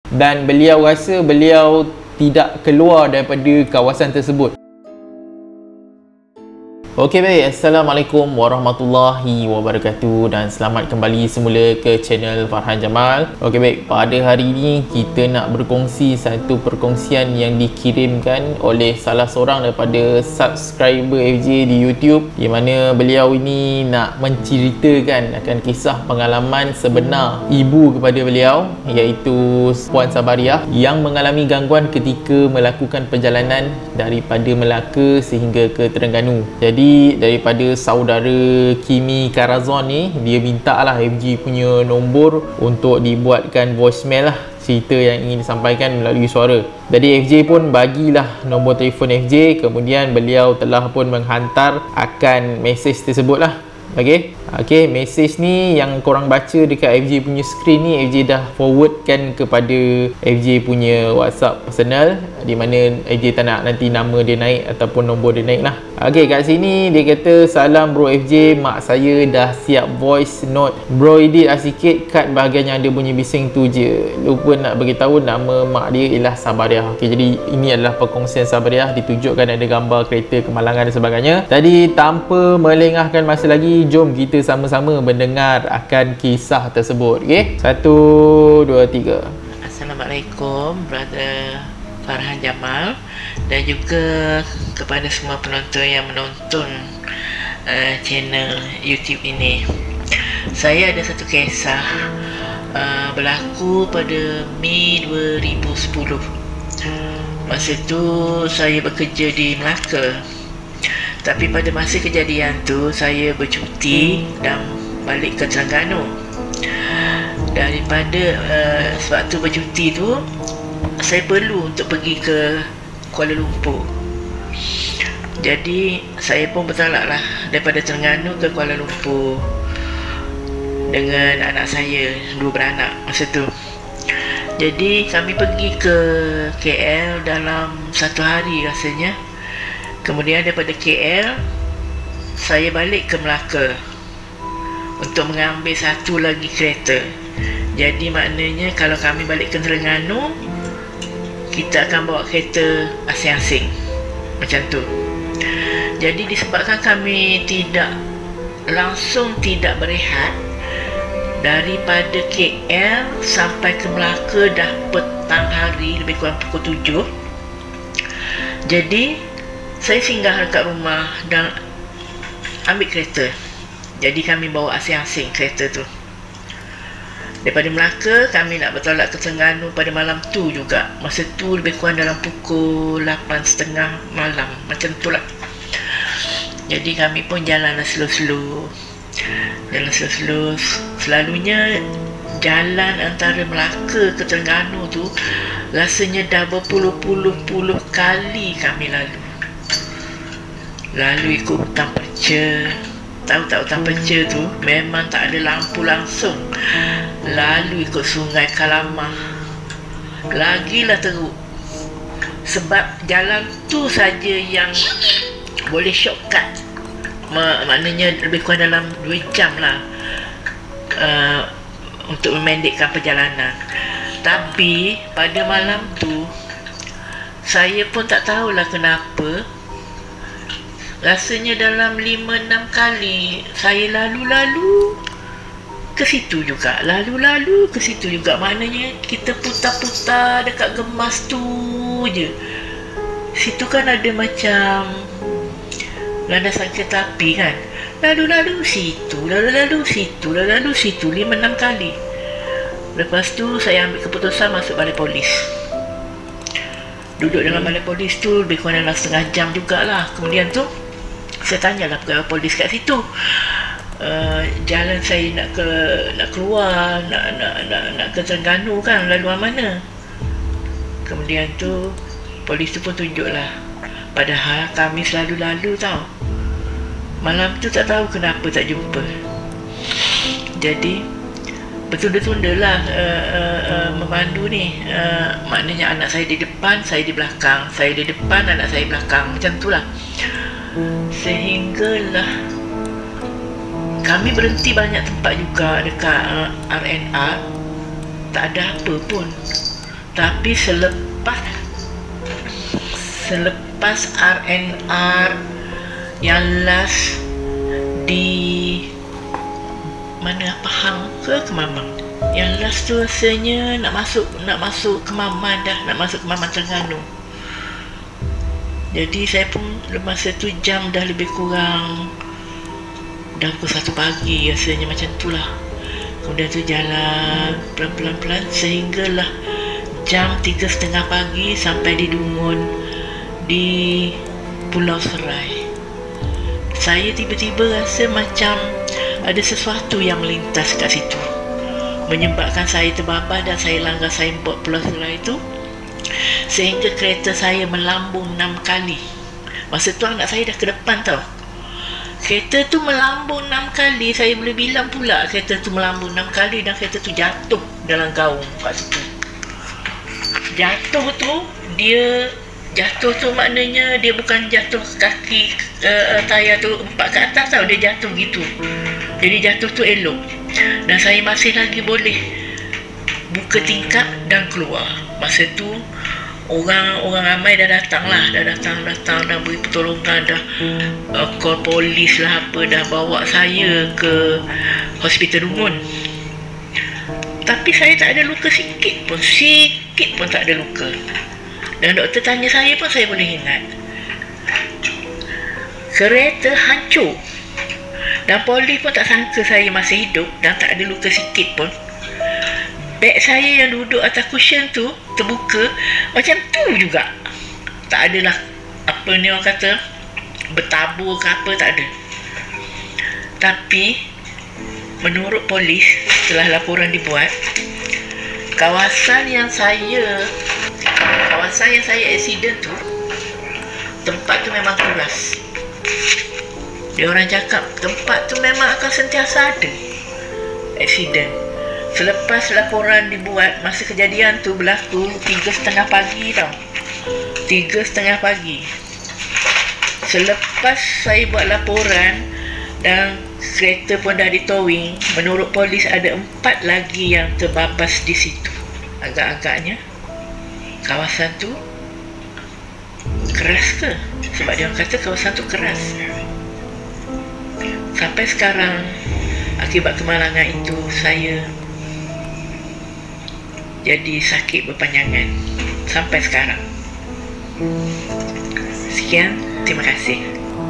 dan beliau rasa beliau tidak keluar daripada kawasan tersebut. Okey baik, Assalamualaikum warahmatullahi wabarakatuh dan selamat kembali semula ke channel Farhan Jamal. Okey baik, pada hari ini kita nak berkongsi satu perkongsian yang dikirimkan oleh salah seorang daripada subscriber FJ di YouTube, di mana beliau ini nak menceritakan akan kisah pengalaman sebenar ibu kepada beliau, iaitu Puan Sabariah yang mengalami gangguan ketika melakukan perjalanan daripada Melaka sehingga ke Terengganu. Jadi daripada saudara Kimi Karazon ni, dia minta lah FJ punya nombor untuk dibuatkan voicemail lah cerita yang ingin disampaikan melalui suara. Jadi FJ pun bagilah nombor telefon FJ, kemudian beliau telah pun menghantar akan mesej tersebut lah. Okey, mesej ni yang korang baca dekat FJ punya screen ni, FJ dah forwardkan kepada FJ punya WhatsApp personal, di mana FJ tak nak nanti nama dia naik ataupun nombor dia naik lah. Okey, kat sini dia kata, "Salam bro FJ, mak saya dah siap voice note. Bro edit sikit kat bahagian yang ada bunyi bising tu je. Lupa nak beritahu nama mak dia ialah Sabariah." Okey, jadi ini adalah perkongsian Sabariah, ditunjukkan ada gambar kereta kemalangan dan sebagainya. Tadi tanpa melengahkan masa lagi, jom kita sama-sama mendengar akan kisah tersebut. Okey, 1, 2, 3. Assalamualaikum brother Farhan Jamal dan juga kepada semua penonton yang menonton channel YouTube ini. Saya ada satu kisah berlaku pada Mei 2010. Masa tu saya bekerja di Melaka. Tapi pada masa kejadian tu saya bercuti dan balik ke Terengganu. Daripada sebab tu bercuti tu, saya perlu untuk pergi ke Kuala Lumpur. Jadi saya pun bertolak lah daripada Terengganu ke Kuala Lumpur dengan anak saya, 2 beranak masa tu. Jadi kami pergi ke KL dalam 1 hari rasanya. Kemudian daripada KL saya balik ke Melaka untuk mengambil satu lagi kereta. Jadi maknanya kalau kami balik ke Terengganu, kita akan bawa kereta asing-asing macam tu. Jadi disebabkan kami tidak berehat, daripada KL sampai ke Melaka dah petang hari, lebih kurang pukul 7. Jadi saya singgah dekat rumah dan ambil kereta. Jadi kami bawa asing-asing kereta tu. Daripada Melaka kami nak bertolak ke Terengganu pada malam tu juga. Masa tu lebih kurang dalam pukul 8.30 malam, macam tu lah. Jadi kami pun jalan slow-slow. Selalunya jalan antara Melaka ke Terengganu tu rasanya dah berpuluh-puluh kali kami lalu ikut hutan perca. Tahu tak hutan perca tu memang tak ada lampu langsung. Lalu ikut sungai Kalamah, lagilah teruk. Sebab jalan tu saja yang boleh shortcut, maknanya lebih kurang dalam 2 jam lah untuk memendekkan perjalanan. Tapi pada malam tu saya pun tak tahulah kenapa, rasanya dalam 5-6 kali saya lalu ke situ juga, maknanya kita putar-putar dekat gemas tu je. Situ kan ada macam landasan kereta api kan, lalu situ 5-6 kali. Lepas tu saya ambil keputusan masuk balai polis. Duduk dalam balai polis tu lebih kurang dalam setengah jam jugalah. Kemudian tu saya tanyalah pegawai polis kat situ, jalan saya nak keluar, nak ke Terengganu kan, laluan mana. Kemudian tu polis tu pun tunjuklah, padahal kami selalu lalu tau. Malam tu tak tahu kenapa tak jumpa. Jadi bertunda-tundalah memandu ni. Maknanya anak saya di depan, saya di belakang, saya di depan, anak saya belakang, macam tu lah. Sehinggalah kami berhenti banyak tempat juga dekat RNR. Tak ada apa pun. Tapi selepas RNR yang last di mana, Pahang ke Kemamang, yang last tu rasanya nak masuk Kemaman dah, nak masuk Kemaman Terengganu. Jadi saya pun masa tu jam dah lebih kurang dah pukul 1 pagi rasanya, macam tu lah. Kemudian tu jalan pelan-pelan sehinggalah jam 3:30 pagi sampai di Dungun di Pulau Serai. Saya tiba-tiba rasa macam ada sesuatu yang melintas kat situ, menyebabkan saya terbabar dan saya langgar signboard Pulau Serai itu, sehingga kereta saya melambung 6 kali. Masa tu anak saya dah ke depan tau. Kereta tu melambung 6 kali. Saya boleh bilang pula kereta tu melambung 6 kali dan kereta tu jatuh dalam gaung kat situ. Jatuh tu maknanya dia bukan jatuh kaki tayar tu empat ke atas tau. Dia jatuh gitu. Jadi jatuh tu elok. Dan saya masih lagi boleh buka tingkap dan keluar. Masa tu orang ramai dah datang dah beri pertolongan, dah call polis lah apa, dah bawa saya ke hospital Dungun. Tapi saya tak ada luka sikit pun tak ada luka. Dan doktor tanya saya pun saya boleh ingat, kereta hancur. Dan polis pun tak sangka saya masih hidup dan tak ada luka sikit pun. Beg saya yang duduk atas cushion tu terbuka macam tu juga. Tak adalah apa ni orang kata bertabur ke apa, tak ada. Tapi menurut polis, setelah laporan dibuat, kawasan yang saya accident tu, tempat tu memang keras. Dia orang cakap tempat tu memang akan sentiasa ada accident. Selepas laporan dibuat, masa kejadian tu berlaku 3:30 pagi tau. 3:30 pagi. Selepas saya buat laporan dan kereta pun dah ditowing, menurut polis ada 4 lagi yang terbabas di situ. Agak-agaknya kawasan tu keras ke? Sebab dia orang kata kawasan tu keras. Sampai sekarang, akibat kemalangan itu, saya jadi sakit berpanjangan sampai sekarang. Sekian, terima kasih.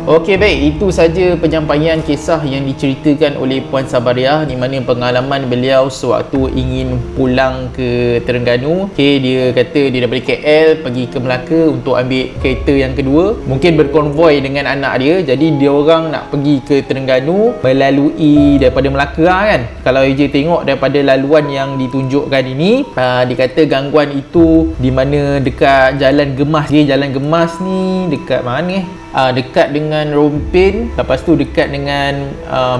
Okey, baik, itu saja penyampaian kisah yang diceritakan oleh Puan Sabariah, di mana pengalaman beliau sewaktu ingin pulang ke Terengganu. Okey, dia kata dia daripada KL pergi ke Melaka untuk ambil kereta yang kedua, mungkin berkonvoi dengan anak dia. Jadi dia orang nak pergi ke Terengganu melalui daripada Melaka kan. Kalau AJ tengok daripada laluan yang ditunjukkan ini, dia kata gangguan itu di mana dekat Jalan Gemas. Jalan Gemas ni dekat mana dekat dengan Rompin, lepas tu dekat dengan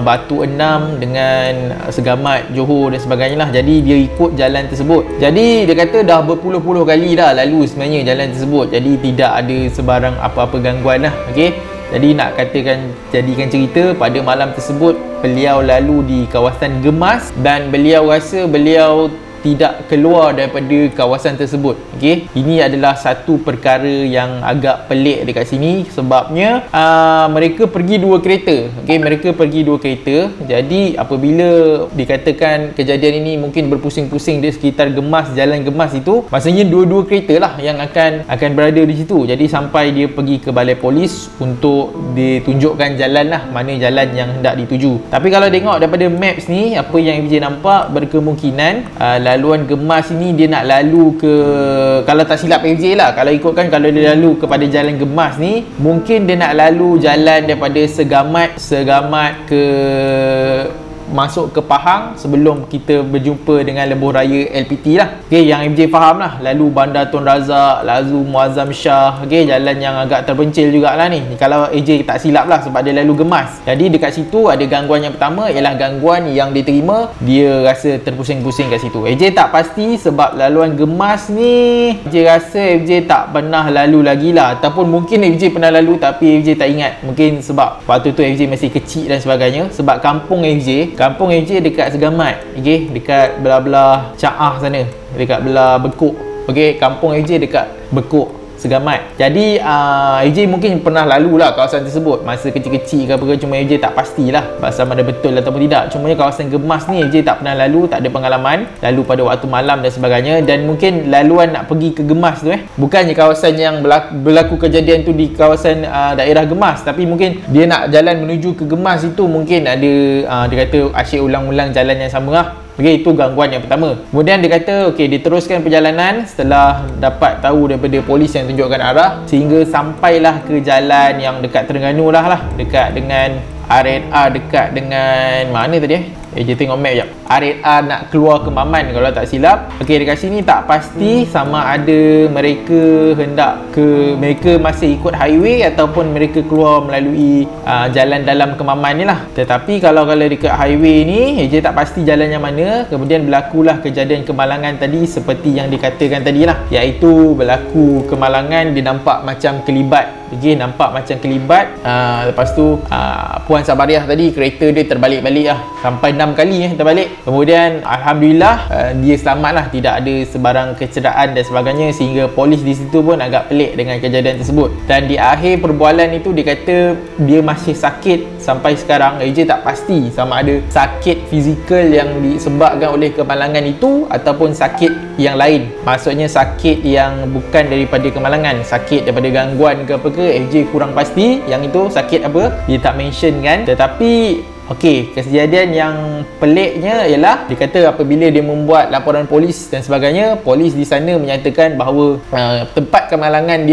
Batu Enam, dengan Segamat, Johor dan sebagainya lah. Jadi dia ikut jalan tersebut. Jadi dia kata dah berpuluh-puluh kali dah lalu sebenarnya jalan tersebut. Jadi tidak ada sebarang apa-apa gangguan lah. Okey, jadi nak katakan, jadikan cerita, pada malam tersebut beliau lalu di kawasan Gemas dan beliau rasa beliau tidak keluar daripada kawasan tersebut. Okey, ini adalah satu perkara yang agak pelik dekat sini, sebabnya mereka pergi 2 kereta. Okey, mereka pergi 2 kereta. Jadi apabila dikatakan kejadian ini mungkin berpusing-pusing di sekitar Gemas, Jalan Gemas itu, maksudnya 2 kereta lah yang akan berada di situ. Jadi sampai dia pergi ke balai polis untuk ditunjukkan jalan lah, mana jalan yang hendak dituju. Tapi kalau tengok daripada maps ni, apa yang FJ nampak, berkemungkinan laluan Gemas ini dia nak lalu ke, kalau tak silap FJ lah, kalau ikutkan, kalau dia lalu kepada Jalan Gemas ni, mungkin dia nak lalu jalan daripada Segamat ke masuk ke Pahang sebelum kita berjumpa dengan lebuh raya LPT lah. Okey, yang MJ faham lah, lalu Bandar Tun Razak, lalu Muazzam Shah. Okey, jalan yang agak terpencil jugalah ni kalau AJ tak silap lah, sebab dia lalu Gemas. Jadi dekat situ ada gangguan yang pertama, ialah gangguan yang diterima, dia rasa terpusing-pusing kat situ. AJ tak pasti sebab laluan Gemas ni AJ rasa AJ tak pernah lalu lagi lah, ataupun mungkin AJ pernah lalu tapi AJ tak ingat. Mungkin sebab waktu tu AJ masih kecil dan sebagainya. Sebab kampung AJ dekat Segamat, okay? Dekat belah-belah Caah sana, dekat belah Bekuk Okey, kampung FJ dekat Bekuk Segamat. Jadi FJ mungkin pernah lalu lah kawasan tersebut masa kecil-kecil ke apa ke, cuma FJ tak pastilah sama ada betul ataupun tidak. Cuma kawasan Gemas ni FJ tak pernah lalu, tak ada pengalaman lalu pada waktu malam dan sebagainya. Dan mungkin laluan nak pergi ke Gemas tu bukannya kawasan yang berlaku kejadian tu di kawasan daerah Gemas, tapi mungkin dia nak jalan menuju ke Gemas itu mungkin ada dia kata asyik ulang-ulang jalan yang sama lah. Okey, itu gangguan yang pertama. Kemudian dia kata okey, diteruskan perjalanan setelah dapat tahu daripada polis yang tunjukkan arah sehingga sampailah ke jalan yang dekat Terengganu lah, dekat dengan RNR, dekat dengan mana tadi je tengok map jap. RNR nak keluar ke Maman kalau tak silap. Okey, dekat sini tak pasti sama ada mereka mereka masih ikut highway ataupun mereka keluar melalui jalan dalam ke Maman ni lah. Tetapi kalau dekat highway ni je tak pasti jalan yang mana. Kemudian berlakulah kejadian kemalangan tadi seperti yang dikatakan tadi lah, iaitu berlaku kemalangan, dia nampak macam kelibat. Okey, nampak macam kelibat. Lepas tu Puan Sabariah tadi kereta dia terbalik-balik lah sampai 6 kali terbalik. Kemudian alhamdulillah dia selamat lah, tidak ada sebarang kecederaan dan sebagainya, sehingga polis di situ pun agak pelik dengan kejadian tersebut. Dan di akhir perbualan itu dia kata dia masih sakit sampai sekarang. AJ tak pasti sama ada sakit fizikal yang disebabkan oleh kemalangan itu ataupun sakit yang lain. Maksudnya sakit yang bukan daripada kemalangan, sakit daripada gangguan ke apa ke, AJ kurang pasti yang itu sakit apa, dia tak mention kan. Tetapi okey, kejadian yang peliknya ialah dia kata apabila dia membuat laporan polis dan sebagainya, polis di sana menyatakan bahawa tempat kemalangan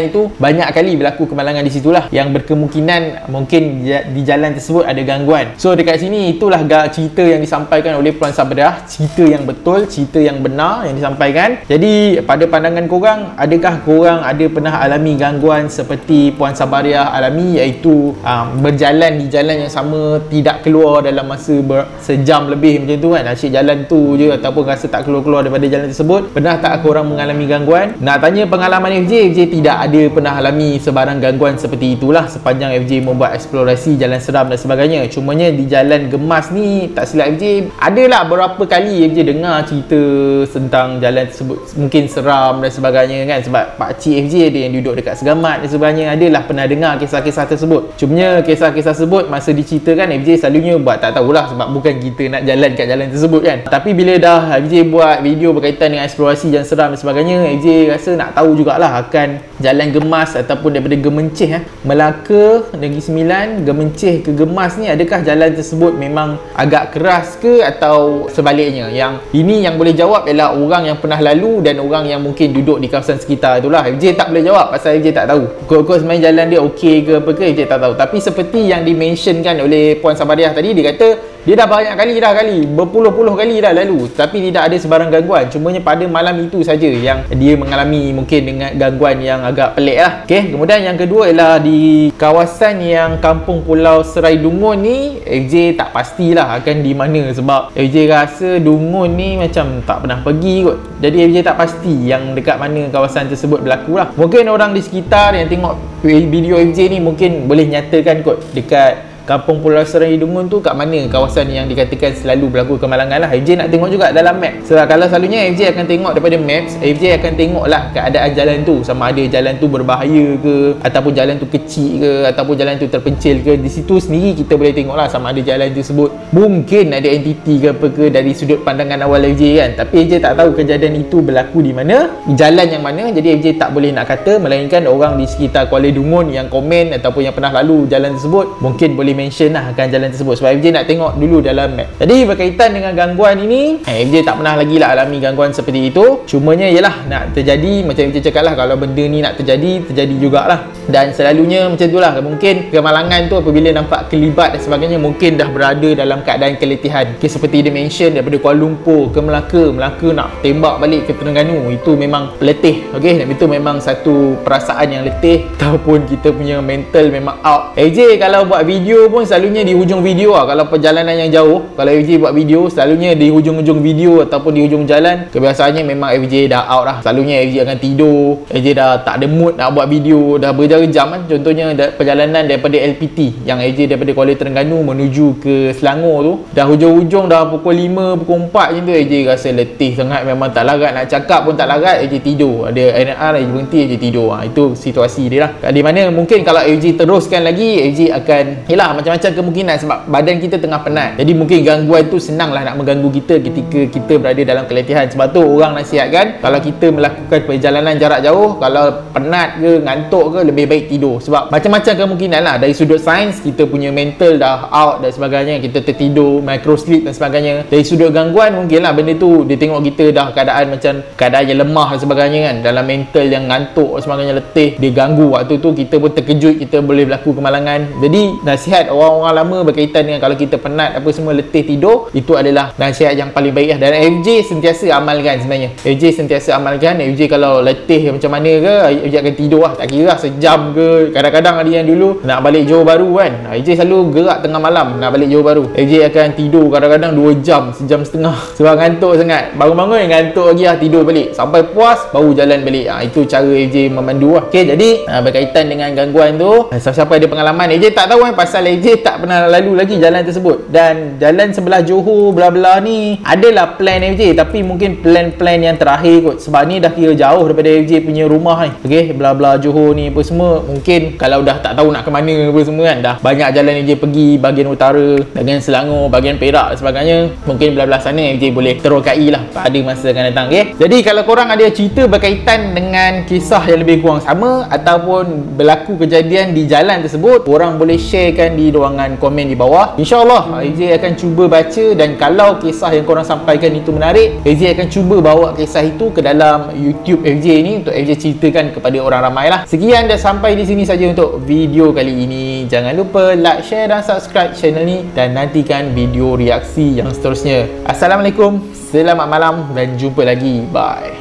itu banyak kali berlaku kemalangan di situlah, yang berkemungkinan mungkin di jalan tersebut ada gangguan. So dekat sini itulah cerita yang disampaikan oleh Puan Sabariah, cerita yang betul, cerita yang benar yang disampaikan. Jadi pada pandangan korang, adakah korang ada pernah alami gangguan seperti Puan Sabariah alami, iaitu berjalan di jalan yang sama, tidak keluar dalam masa sejam lebih macam tu kan, asyik jalan tu je ataupun rasa tak keluar-keluar daripada jalan tersebut? Pernah tak korang mengalami gangguan? Nak tanya pengalaman FJ tidak ada pernah alami sebarang gangguan seperti itulah sepanjang FJ membuat eksplorasi jalan seram dan sebagainya. Cumanya di jalan Gemas ni tak silap FJ adalah berapa kali FJ dengar cerita tentang jalan tersebut mungkin seram dan sebagainya kan, sebab pakcik FJ ada yang duduk dekat Segamat dan sebagainya, adalah pernah dengar kisah-kisah tersebut. Cumanya kisah-kisah tersebut masa diceritakan FJ selalunya buat tak tahulah, sebab bukan kita nak jalan kat jalan tersebut kan. Tapi bila dah FJ buat video berkaitan dengan eksplorasi jalan seram dan sebagainya, FJ rasa nak tahu jugalah akan jalan Gemas ataupun daripada Gemencih Melaka, Negeri Sembilan, Gemencih ke Gemas ni, adakah jalan tersebut memang agak keras ke atau sebaliknya? Yang ini yang boleh jawab ialah orang yang pernah lalu dan orang yang mungkin duduk di kawasan sekitar itulah. FJ tak boleh jawab pasal FJ tak tahu. Kok sebenarnya jalan dia okey ke apa ke, FJ tak tahu. Tapi seperti yang dimentionkan oleh Puan Sabariah tadi, dia kata dia dah banyak kali berpuluh-puluh kali dah lalu tapi tidak ada sebarang gangguan. Cumanya pada malam itu saja yang dia mengalami mungkin dengan gangguan yang agak pelik lah. Okey, kemudian yang kedua ialah di kawasan yang Kampung Pulau Serai Dungun ni, FJ tak pastilah akan di mana, sebab FJ rasa Dungun ni macam tak pernah pergi kot. Jadi FJ tak pasti yang dekat mana kawasan tersebut berlaku lah. Mungkin orang di sekitar yang tengok video FJ ni mungkin boleh nyatakan kot dekat Kampung Pulau Serai Dungun tu kat mana kawasan yang dikatakan selalu berlaku kemalangan lah. FJ nak tengok juga dalam map. Sebab kalau selalunya FJ akan tengok daripada maps, FJ akan tengok lah keadaan jalan tu, sama ada jalan tu berbahaya ke, ataupun jalan tu kecil ke, ataupun jalan tu terpencil ke. Di situ sendiri kita boleh tengok lah sama ada jalan tersebut mungkin ada entiti ke apa ke dari sudut pandangan awal FJ kan. Tapi FJ tak tahu kejadian itu berlaku di mana, jalan yang mana. Jadi FJ tak boleh nak kata, melainkan orang di sekitar Kuala Dungun yang komen ataupun yang pernah lalu jalan tersebut mungkin boleh mention lah akan jalan tersebut, sebab FJ nak tengok dulu dalam map. Jadi berkaitan dengan gangguan ini, FJ tak pernah lagi lah alami gangguan seperti itu. Cumanya ialah nak terjadi, macam FJ cakap lah, kalau benda ni nak terjadi jugalah. Dan selalunya macam tu lah, mungkin kemalangan tu apabila nampak kelibat dan sebagainya mungkin dah berada dalam keadaan keletihan. Okay, seperti dia mention daripada Kuala Lumpur ke Melaka nak tembak balik ke Terengganu, itu memang letih. Okay, dan itu memang satu perasaan yang letih ataupun kita punya mental memang out. FJ kalau buat video video pun selalunya di hujung video lah. Kalau perjalanan yang jauh, kalau FJ buat video selalunya di hujung-hujung video ataupun di hujung jalan, kebiasaannya memang FJ dah out lah. Selalunya FJ akan tidur, FJ dah tak ada mood nak buat video, dah berjam-jam kan. Contohnya perjalanan daripada LPT yang FJ daripada Kuala Terengganu menuju ke Selangor tu, dah hujung-hujung dah pukul 5, pukul 4 macam tu, FJ rasa letih sangat, memang tak larat nak cakap pun tak larat, FJ tidur. Ada NR, FJ berhenti, FJ tidur. Itu situasi dia lah. Di mana mungkin kalau FJ teruskan lagi, FJ akan macam-macam kemungkinan sebab badan kita tengah penat. Jadi mungkin gangguan tu senanglah nak mengganggu kita ketika kita berada dalam keletihan. Sebab tu orang nasihatkan kalau kita melakukan perjalanan jarak jauh, kalau penat ke ngantuk ke, lebih baik tidur. Sebab macam-macam kemungkinan lah. Dari sudut sains, kita punya mental dah out dan sebagainya, kita tertidur, micro sleep dan sebagainya. Dari sudut gangguan, mungkinlah benda tu dia tengok kita dah keadaan macam keadaan yang lemah dan sebagainya kan, dalam mental yang ngantuk dan sebagainya, letih, dia ganggu. Waktu tu kita pun terkejut, kita boleh berlaku kemalangan. Jadi nasihat orang-orang lama berkaitan dengan kalau kita penat apa semua, letih, tidur, itu adalah nasihat yang paling baik lah. Dan FJ sentiasa amalkan sebenarnya. FJ sentiasa amalkan. FJ kalau letih macam mana ke, FJ akan tidur lah, tak kira lah sejam ke. Kadang-kadang ada yang dulu nak balik Johor Bahru kan, FJ selalu gerak tengah malam nak balik Johor Bahru, FJ akan tidur kadang-kadang 2 jam, sejam setengah sebab ngantuk sangat. Bangun-bangun ngantuk lagi lah, tidur balik sampai puas baru jalan balik. Itu cara FJ memandu lah. Okay, jadi berkaitan dengan gangguan tu, siapa-siapa ada pengalaman, FJ tak tahu kan, pasal FJ tak pernah lalu lagi jalan tersebut. Dan jalan sebelah Johor belah-belah ni adalah plan FJ, tapi mungkin plan-plan yang terakhir kot, sebab ni dah kira jauh daripada FJ punya rumah ni. Okay, belah-belah Johor ni apa semua, mungkin kalau dah tak tahu nak ke mana apa semua kan, dah banyak jalan FJ pergi, bahagian utara, bahagian Selangor, bahagian Perak dan sebagainya, mungkin belah-belah sana FJ boleh terokai lah pada masa akan datang. Okay, jadi kalau korang ada cerita berkaitan dengan kisah yang lebih kurang sama ataupun berlaku kejadian di jalan tersebut, korang boleh sharekan di ruangan komen di bawah. InsyaAllah FJ akan cuba baca, dan kalau kisah yang korang sampaikan itu menarik, FJ akan cuba bawa kisah itu ke dalam YouTube FJ ni untuk FJ ceritakan kepada orang ramai lah. Sekian dan sampai di sini saja untuk video kali ini. Jangan lupa like, share dan subscribe channel ni, dan nantikan video reaksi yang seterusnya. Assalamualaikum, selamat malam dan jumpa lagi. Bye.